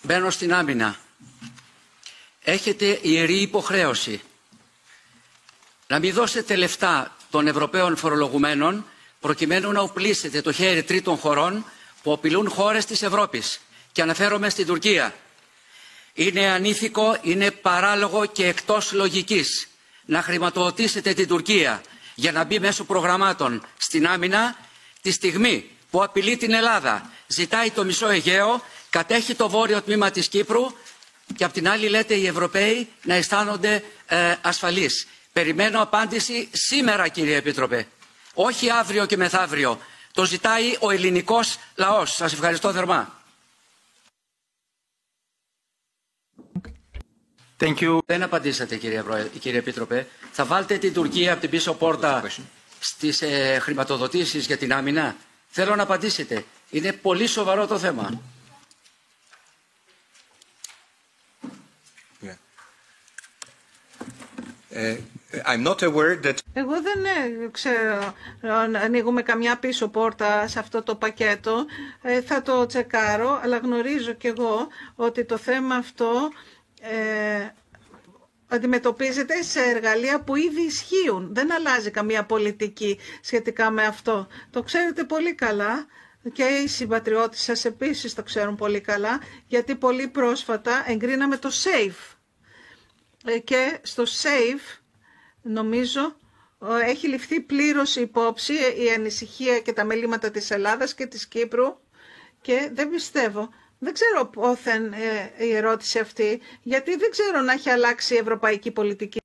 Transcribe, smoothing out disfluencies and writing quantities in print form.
Μπαίνω στην άμυνα. Έχετε ιερή υποχρέωση να μην δώσετε λεφτά των Ευρωπαίων φορολογουμένων προκειμένου να οπλίσετε το χέρι τρίτων χωρών που απειλούν χώρες της Ευρώπης. Και αναφέρομαι στην Τουρκία. Είναι ανήθικο, είναι παράλογο και εκτός λογικής να χρηματοδοτήσετε την Τουρκία για να μπει μέσω προγραμμάτων στην άμυνα τη στιγμή που απειλεί την Ελλάδα, ζητάει το μισό Αιγαίο, κατέχει το βόρειο τμήμα της Κύπρου και απ' την άλλη λέτε οι Ευρωπαίοι να αισθάνονται ασφαλείς. Περιμένω απάντηση σήμερα, κύριε Επίτροπε. Όχι αύριο και μεθαύριο. Το ζητάει ο ελληνικός λαός. Σας ευχαριστώ θερμά. Thank you. Δεν απαντήσατε, κύριε Επίτροπε. Θα βάλετε την Τουρκία από την πίσω πόρτα στις χρηματοδοτήσεις για την άμυνα? Θέλω να απαντήσετε. Είναι πολύ σοβαρό το θέμα. I'm not aware that... Εγώ δεν ξέρω αν ανοίγουμε καμιά πίσω πόρτα σε αυτό το πακέτο. Θα το τσεκάρω, αλλά γνωρίζω κι εγώ ότι το θέμα αυτό αντιμετωπίζεται σε εργαλεία που ήδη ισχύουν. Δεν αλλάζει καμία πολιτική σχετικά με αυτό. Το ξέρετε πολύ καλά και οι συμπατριώτες σας επίσης το ξέρουν πολύ καλά, γιατί πολύ πρόσφατα εγκρίναμε το SAFE. Και στο SAFE νομίζω έχει ληφθεί πλήρως υπόψη η ανησυχία και τα μελήματα της Ελλάδας και της Κύπρου και δεν πιστεύω. Δεν ξέρω πόθεν η ερώτηση αυτή, γιατί δεν ξέρω να έχει αλλάξει η ευρωπαϊκή πολιτική.